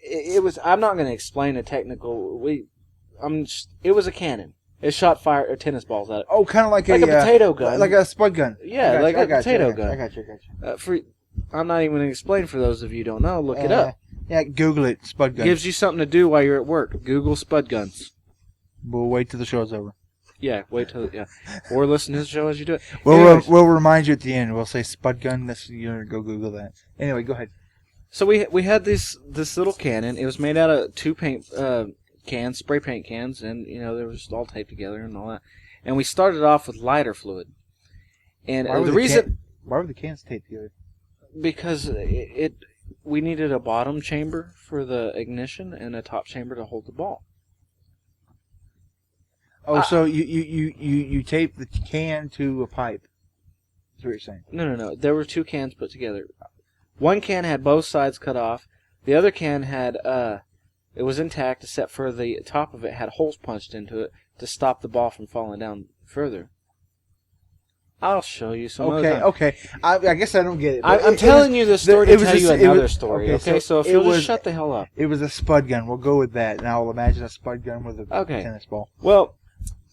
it was. I'm not going to explain the technical. It was a cannon. It shot tennis balls at it. Oh, kind of like a potato gun, like a spud gun. Yeah, like a potato gun. I got you. I'm not even going to explain for those of you who don't know. Look it up. Yeah, Google it. Spud gun. Gives you something to do while you're at work. Google spud guns. We'll wait till the show's over. Yeah, or listen to the show as you do it. We'll remind you at the end. We'll say spud gun. Go Google that. Anyway, go ahead. So we had this little cannon. It was made out of two paint cans, spray paint cans, and they were just all taped together and all that. And we started off with lighter fluid. And why were the cans taped together? Because we needed a bottom chamber for the ignition and a top chamber to hold the ball. Oh, so you taped the can to a pipe. That's what you're saying. No. There were two cans put together. One can had both sides cut off. The other can had it was intact, except for the top of it had holes punched into it to stop the ball from falling down further. I'll show you some other time. Okay. I guess I don't get it. I'm telling you this story to tell you another story. Okay, so if you'll just shut the hell up. It was a spud gun. We'll go with that. And I'll imagine a spud gun with a tennis ball. Well,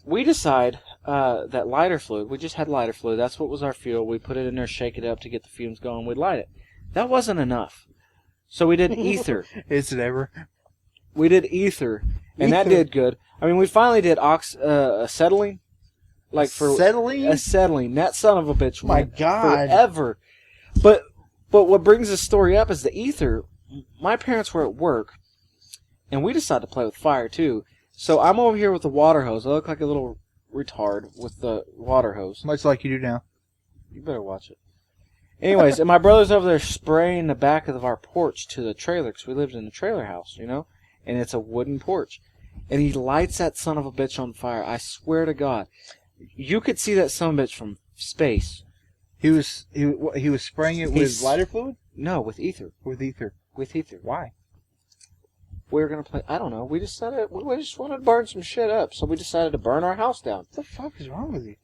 we decide that lighter fluid, we just had lighter fluid. That's what was our fuel. We put it in there, shake it up to get the fumes going. We'd light it. That wasn't enough. So we did ether. Is it ever? We did ether, and that did good. I mean, we finally did acetylene. Acetylene. That son of a bitch went forever. But what brings this story up is the ether. My parents were at work, and we decided to play with fire, too. So I'm over here with the water hose. I look like a little retard with the water hose. Much like you do now. You better watch it. Anyways, and my brother's over there spraying the back of our porch to the trailer, because we lived in a trailer house, and it's a wooden porch. And he lights that son of a bitch on fire. I swear to God. You could see that son of a bitch from space. He was spraying it with lighter fluid? No, with ether. With ether. Why? We were going to play, I don't know, we just wanted to burn some shit up, so we decided to burn our house down. What the fuck is wrong with you?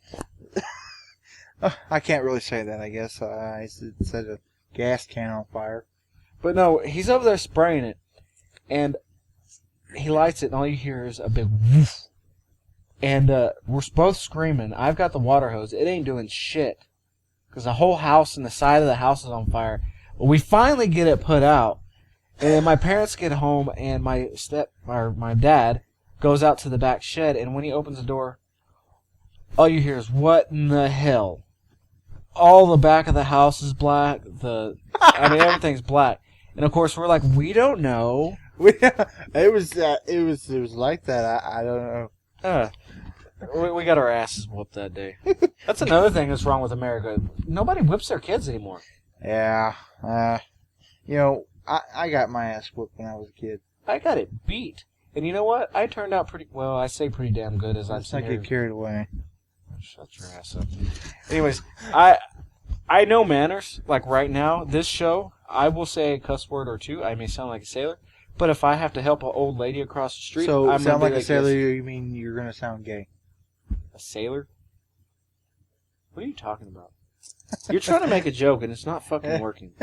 I can't really say that, I guess. I said a gas can on fire. But no, he's over there spraying it, and he lights it, and all you hear is a big woof. And we're both screaming. I've got the water hose. It ain't doing shit. Because the whole house and the side of the house is on fire. But we finally get it put out. And my parents get home, and my dad goes out to the back shed, and when he opens the door, all you hear is, what in the hell? All the back of the house is black. Everything's black. And of course, we're like, we don't know. It was like that. I don't know. We got our asses whooped that day. That's another thing that's wrong with America. Nobody whips their kids anymore. Yeah. I got my ass whooped when I was a kid. I got it beat. And you know what? I turned out pretty damn good as I'm saying. Let's not get carried away. Shut your ass up. Anyways, I I know manners. Like right now, this show, I will say a cuss word or two. I may sound like a sailor, but if I have to help an old lady across the street, So, I'm sound gonna like be a sailor, this. you mean you're going to sound gay? A sailor? What are you talking about? You're trying to make a joke, and it's not fucking working.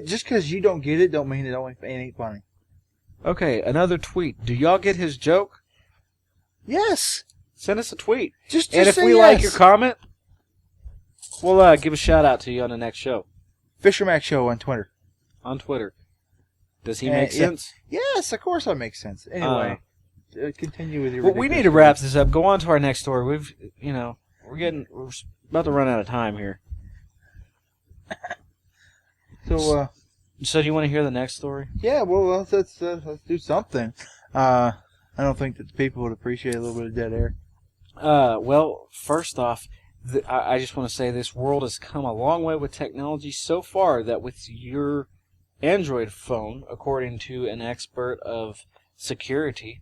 Just because you don't get it, don't mean it ain't funny. Okay, another tweet. Do y'all get his joke? Yes. Send us a tweet. Just and if say we yes. like your comment, we'll give a shout out to you on the next show. Fisher Mack Show on Twitter. On Twitter. Does he make sense? Yes, of course that makes sense. Anyway, continue with your. Well, we need to wrap this up. Go on to our next story. We're about to run out of time here. So do you want to hear the next story? yeah, well, let's do something. I don't think that the people would appreciate a little bit of dead air. Well, first off, I just want to say this world has come a long way with technology so far that with your Android phone, according to an expert of security,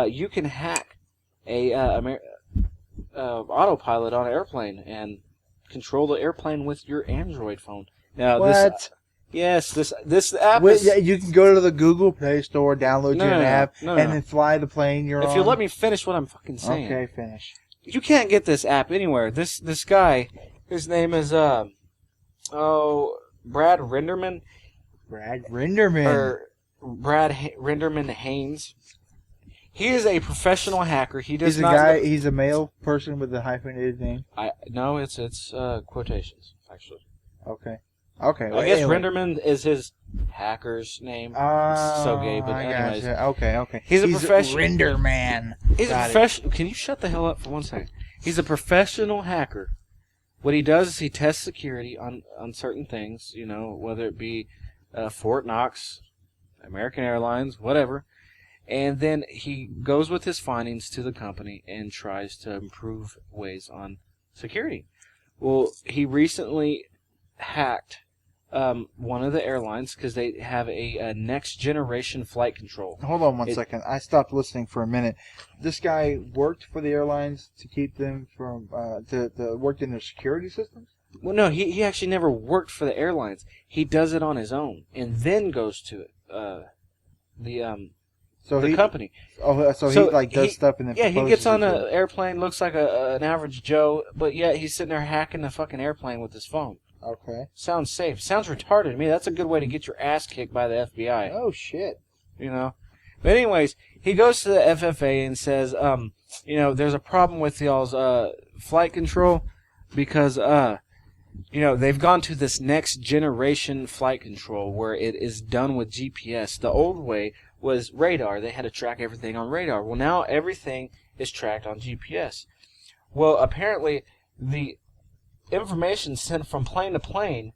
you can hack a autopilot on an airplane and control the airplane with your Android phone. Now, What? This app Wait, is... yeah, you can go to the Google Play Store, download No, an app, no. and then fly the plane you're on. If you let me finish what I'm fucking saying. Okay, finish. You can't get this app anywhere. This guy, his name is Brad Renderman. Brad Renderman. Or Renderman Haynes. He is a professional hacker. He does He's a not guy. He's a male person with a hyphenated name. No, it's quotations actually. Okay. Okay. I guess Renderman is his hacker's name. It's so gay, but anyways. Gotcha. Okay. He's a professional Renderman. He's a professional. Can you shut the hell up for 1 second? He's a professional hacker. What he does is he tests security on certain things, whether it be Fort Knox, American Airlines, whatever. And then he goes with his findings to the company and tries to improve ways on security. Well, he recently hacked one of the airlines because they have a next generation flight control. Hold on 1 second. I stopped listening for a minute. This guy worked for the airlines to keep them from to worked in their security systems. Well, no, he actually never worked for the airlines. He does it on his own and then goes to the company. Oh, so he does stuff and then he proposes gets on it an airplane, looks like an average Joe, but yet he's sitting there hacking the fucking airplane with his phone. Okay. Sounds safe. Sounds retarded to me. That's a good way to get your ass kicked by the FBI. Oh shit. But anyways, he goes to the FFA and says, there's a problem with y'all's flight control because they've gone to this next generation flight control where it is done with GPS. The old way was radar. They had to track everything on radar. Well, now everything is tracked on GPS. Well, apparently the information sent from plane to plane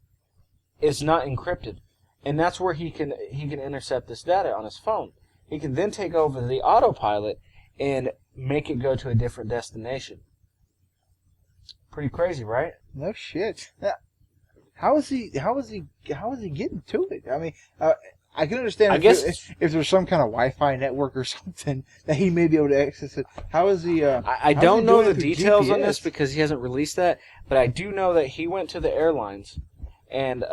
is not encrypted, and that's where he can intercept this data on his phone. He can then take over the autopilot and make it go to a different destination. Pretty crazy, right? No shit. How is he getting to it? I mean, I can understand if there's some kind of Wi-Fi network or something that he may be able to access it. How is he? I don't know the details on this because he hasn't released that, but I do know that he went to the airlines and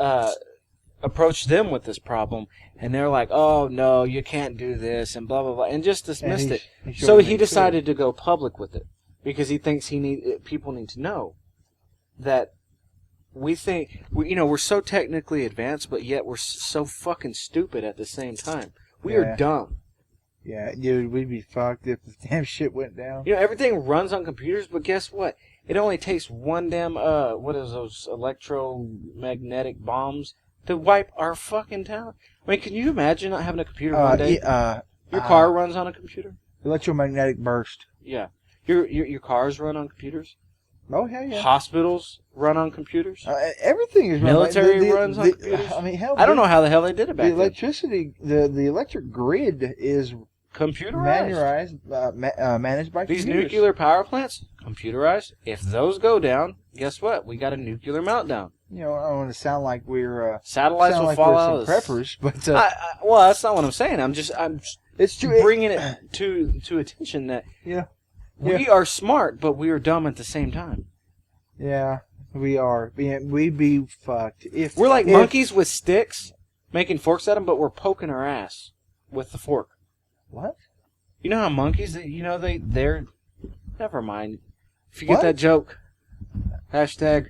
approached them with this problem, and they're like, "Oh no, you can't do this," and blah blah blah, and just dismissed it. So he decided to go public with it because he thinks people need to know that. We think we're so technically advanced, but yet we're so fucking stupid at the same time. We are dumb. Yeah, dude, we'd be fucked if the damn shit went down. Everything runs on computers, but guess what? It only takes one damn what is those electromagnetic bombs to wipe our fucking town. I mean, can you imagine not having a computer one day? Your car runs on a computer. Electromagnetic burst. Yeah, your cars run on computers. Oh, hell yeah. Hospitals run on computers. Everything is military runs on computers. I mean, hell, I don't know how the hell they did it back then. The electricity, the electric grid is computerized. Managed by these computers. nuclear power plants, computerized. If those go down, guess what? We got a nuclear meltdown. I don't want to sound like we're satellites will fall out. Preppers, but well, that's not what I'm saying. I'm it's true. Bringing it to attention that yeah. We are smart, but we are dumb at the same time. Yeah. We are. We'd be fucked. We're like if- monkeys with sticks, making forks at them, but we're poking our ass with the fork. What? You know how monkeys, they're... Never mind. If you What? get that joke, hashtag...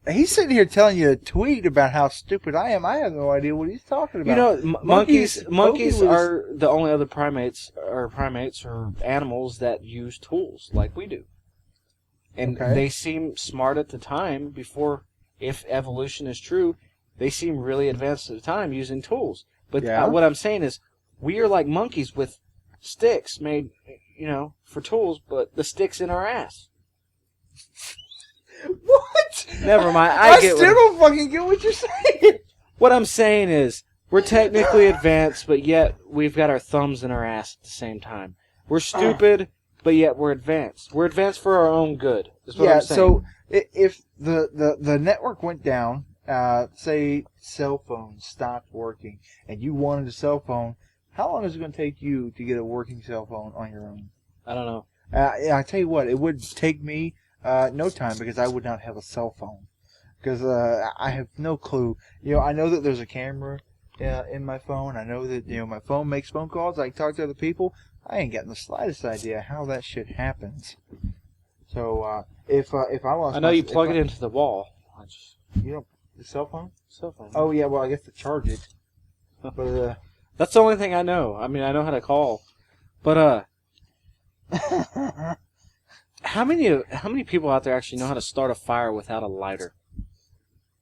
He's sitting here telling you a tweet about how stupid I am. I have no idea what he's talking about. You know, monkeys was- are the only other primates or animals that use tools like we do. And Okay. they seem smart at the time before, if evolution is true, they seem really advanced at the time using tools. But Yeah. what I'm saying is, we are like monkeys with sticks made, for tools, but the stick's in our ass. What? Never mind. I get still what, don't fucking get what you're saying. what I'm saying is, we're technically advanced, but yet we've got our thumbs in our ass at the same time. We're stupid, but yet we're advanced. We're advanced for our own good, is what I'm saying. So if the network went down, say cell phones stopped working, and you wanted a cell phone, how long is it going to take you to get a working cell phone on your own? I don't know. I tell you what, it would take me no time because I would not have a cell phone. Because I have no clue. I know that there's a camera in my phone. I know that my phone makes phone calls. I can talk to other people. I ain't got the slightest idea how that shit happens. So if I lost, I know you plug it into the wall. The cell phone. Cell phone. Oh yeah, well I guess to charge it. But That's the only thing I know. I mean, I know how to call, but how many people out there actually know how to start a fire without a lighter?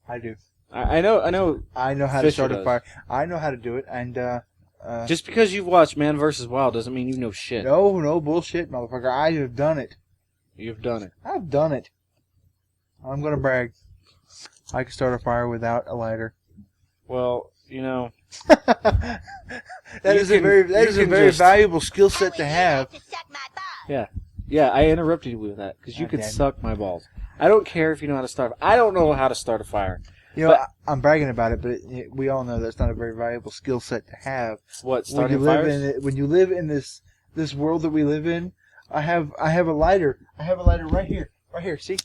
I do. I know. I know how to Fisher start a does. fire. I know how to do it, and Just because you've watched Man vs. Wild doesn't mean you know shit. no bullshit, motherfucker. I have done it. You've done it. I've done it. I'm gonna brag. I can start a fire without a lighter. Well, That You is a can- very you can just- valuable skill set to have. yeah. I interrupted you with that because you could Okay. suck my balls. I don't care if you know how to start. I don't know how to start a fire. But- I'm bragging about it, but we all know that's not a very valuable skill set to have. What, When starting you live fires? when you live in this world that we live in, I have a lighter. I have a lighter right here. Right here. See,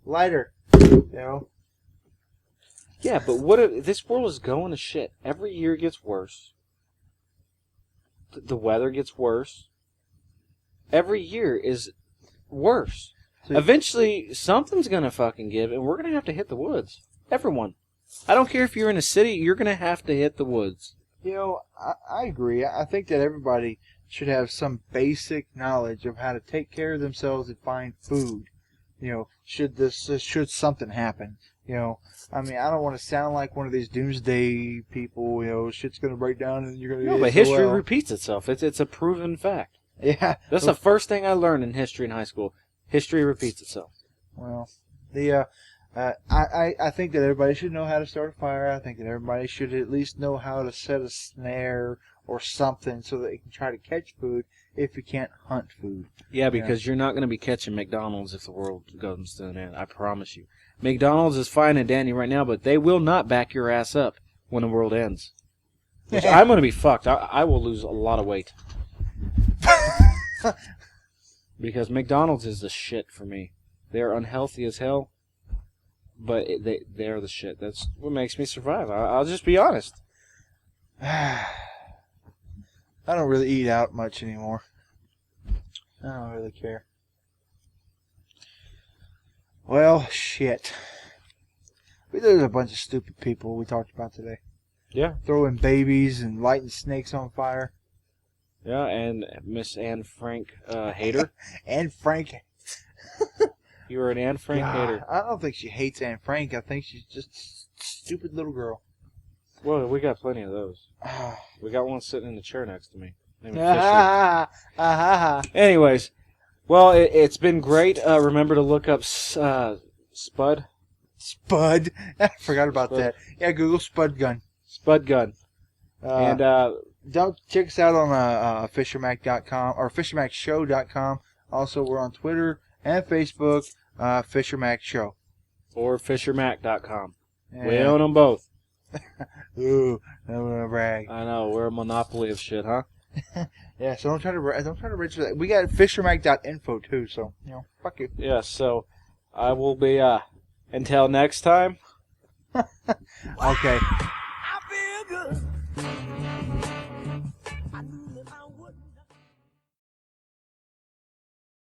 lighter. Yeah, but what if this world is going to shit? Every year gets worse. The weather gets worse. Every year is worse. See- Eventually, something's gonna fucking give, and we're gonna have to hit the woods. Everyone. I don't care if you're in a city, you're gonna have to hit the woods. I agree. I think that everybody should have some basic knowledge of how to take care of themselves and find food. Should something happen. I mean, I don't want to sound like one of these doomsday people. Shit's gonna break down and you're gonna. No, get but so history well. repeats itself. It's a proven fact. Yeah. That's the first thing I learned in history in high school. History repeats itself. Well, I think that everybody should know how to start a fire. I think that everybody should at least know how to set a snare or something so that you can try to catch food if you can't hunt food. Yeah, because you're not going to be catching McDonald's if the world goes to an end. I promise you. McDonald's is fine and dandy right now, but they will not back your ass up when the world ends. Which I'm going to be fucked. I will lose a lot of weight. Because McDonald's is the shit for me. They're unhealthy as hell, but they're the shit. That's what makes me survive. I'll just be honest. I don't really eat out much anymore. I don't really care. Well, shit. There's a bunch of stupid people we talked about today. Yeah. Throwing babies and lighting snakes on fire. Yeah, and Miss Anne Frank hater. And Frank. You were an Anne Frank hater. I don't think she hates Anne Frank. I think she's just a stupid little girl. Well, we got plenty of those. We got one sitting in the chair next to me. Named Fisher. Anyways, well, it's been great. Remember to look up Spud. Spud. I forgot about Spud. that. Yeah, Google Spud Gun. Spud Gun. And don't check us out on FisherMack.com or FisherMackShow.com. Also, we're on Twitter and Facebook, Fisher Mack Show. or FisherMack.com. Yeah. We own them both. Ooh, I'm gonna brag. I know, we're a monopoly of shit, huh? Yeah, so don't try to register that. We got FisherMack.info too, so fuck you. Yeah, so I will be Until next time. Okay. I feel good.